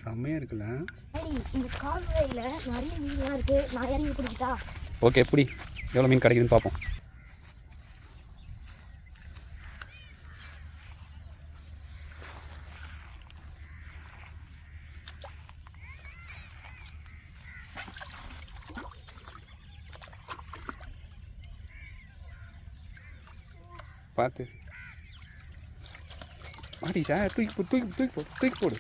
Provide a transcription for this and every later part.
செம்மையாக இருக்குல்ல. இந்த கால்வாயில் நிறைய மீன்லாம் இருக்குது. நான் இறங்கி பிடிக்கிட்டா? ஓகே, எப்படி எவ்வளோ மீன் கிடைக்குதுன்னு பார்ப்போம். பார்த்து மாட்டிச்சா? தூக்கி போடு, தூக்கி தூக்கி போடு, தூக்கி போடு.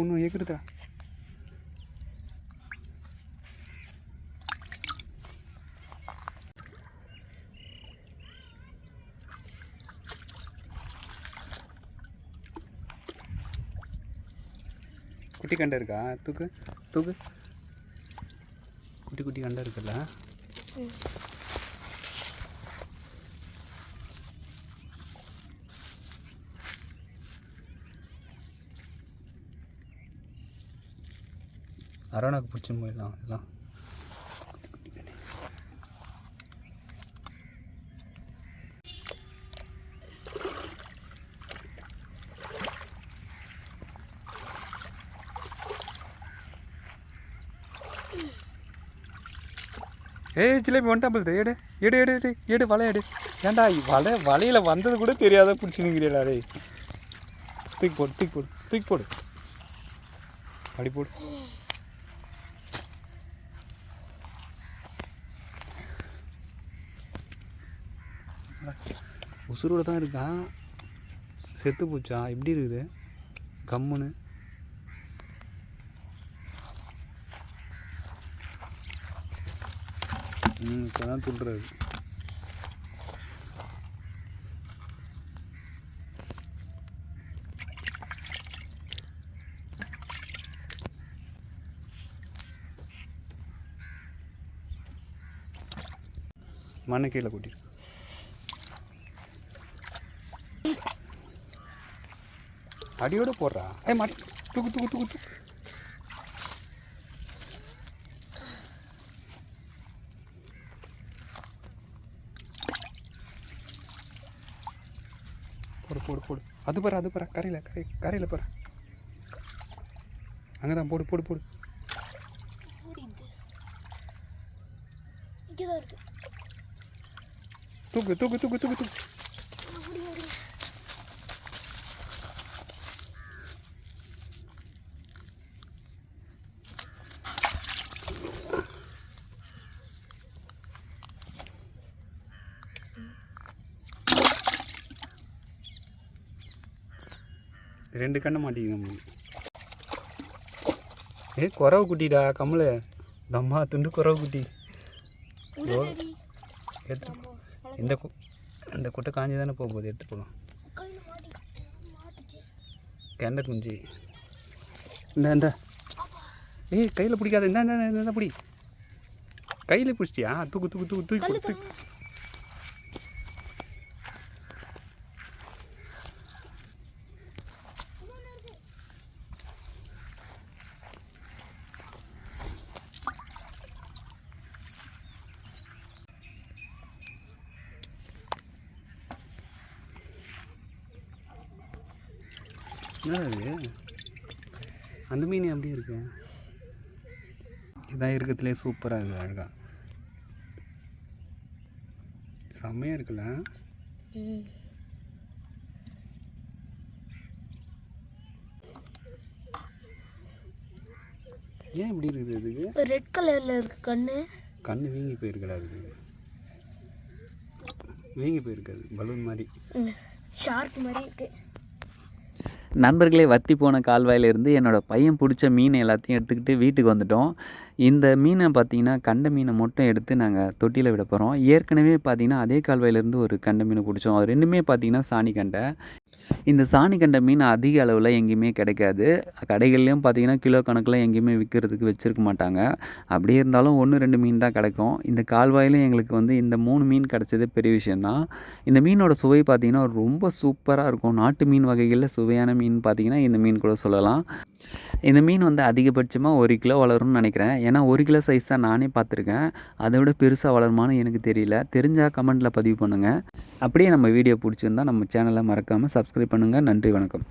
ஒன்றும் எகுறுதா? குட்டி கண்டை இருக்கா? தூக்கு தூக்கு. குட்டி குட்டி கண்டை இருக்குல்ல. அரோனாக்கு பிடிச்சுன்னு போயிடலாம். இதெல்லாம் ஜிலேபி வந்துட்டாம்பல். எடு எடு எடு எடு எடு, வலை எடு. ஏன்டா வலையில் வந்தது கூட தெரியாத பிடிச்சினுங்கிறீங்களா? டே தூக்கி போடு, தூக்கி போடு, தூக்கி போடு, அப்படி போடு. உசுரோட தான் இருக்கா, செத்து போச்சா? எப்படி இருக்குது கம்முன்னு? இப்போ தான் துள்ளுறது. மண்ணை கீழே கூட்டிட்டு அடியோடு போடுறா. மாட்டி தூக்கு தூக்கு தூக்கு தூக்கு. போடு போடு போடு. அது பாரு, அது பாரு, கரையில் பாரு. அங்கே தான் போடு போடு போடு. தூக்கு தூக்கு தூக்கு தூக்கு தூக்கு. ரெண்டு கண்ணை மாட்டிக்கணும். குறவு குட்டிடா கம்மல. தம்மா துண்டு குறவு குட்டி. இந்த குட்டை காஞ்சி தானே போகும்போது எடுத்து போகலாம். கெண்டை குஞ்சு இந்த கையில் பிடிக்காத. இந்த பிடி. கையில் பிடிச்சிட்டியா? தூக்கு தூக்கு தூக்கு தூக்கி போடு, தூக்கி. என்னது அந்த மீன் அப்படியே இருக்கு? இதான் இருக்கிறதுலே சூப்பராக இருக்குது, அழகா செம்மையாக இருக்குல்ல. ஏன் இப்படி இருக்குது? இதுக்கு ரெட் கலரில் இருக்கு கண்ணு வீங்கி போயிருக்கடா. அதுக்கு வீங்கி போயிருக்காது, பலூன் மாதிரி, ஷார்க் மாதிரி இருக்கு. நண்பர்களே, வத்தி போன கால்வாயிலிருந்து என்னோடய பையன் பிடிச்ச மீன் எல்லாத்தையும் எடுத்துக்கிட்டு வீட்டுக்கு வந்துட்டோம். இந்த மீனை பார்த்திங்கன்னா கண்டை மீனை மட்டும் எடுத்து நாங்கள் தொட்டியில் விட போகிறோம். ஏற்கனவே பார்த்திங்கன்னா அதே கால்வாயிலேருந்து ஒரு கண்டை மீனை பிடிச்சோம். அது ரெண்டுமே பார்த்திங்கன்னா சாணி கண்டை. இந்த சாணி கண்ட மீன் அதிக அளவில் எங்கேயுமே கிடைக்காது. கடைகள்லேயும் பார்த்தீங்கன்னா கிலோ கணக்கில் எங்கேயுமே விற்கிறதுக்கு வச்சுருக்க மாட்டாங்க. அப்படியே இருந்தாலும் 1, 2 மீன் தான் கிடைக்கும். இந்த கால்வாயிலும் எங்களுக்கு வந்து இந்த 3 மீன் கிடச்சதே பெரிய விஷயந்தான். இந்த மீனோட சுவை பார்த்திங்கன்னா ரொம்ப சூப்பராக இருக்கும். நாட்டு மீன் வகைகளில் சுவையான மீன் பார்த்திங்கன்னா இந்த மீன் கூட சொல்லலாம். இந்த மீன் வந்து அதிகபட்சமாக 1 கிலோ வளரும்னு நினைக்கிறேன். ஏன்னா 1 கிலோ சைஸ் தான் நானே பார்த்துருக்கேன். அதை விட பெருசாக வளருமான்னு எனக்கு தெரியல. தெரிஞ்சால் கமெண்ட்டில் பதிவு பண்ணுங்கள். அப்படியே நம்ம வீடியோ பிடிச்சிருந்தா நம்ம சேனலை மறக்காமல் சப்ஸ்கிரைப் பண்ணுங்கள். நன்றி, வணக்கம்.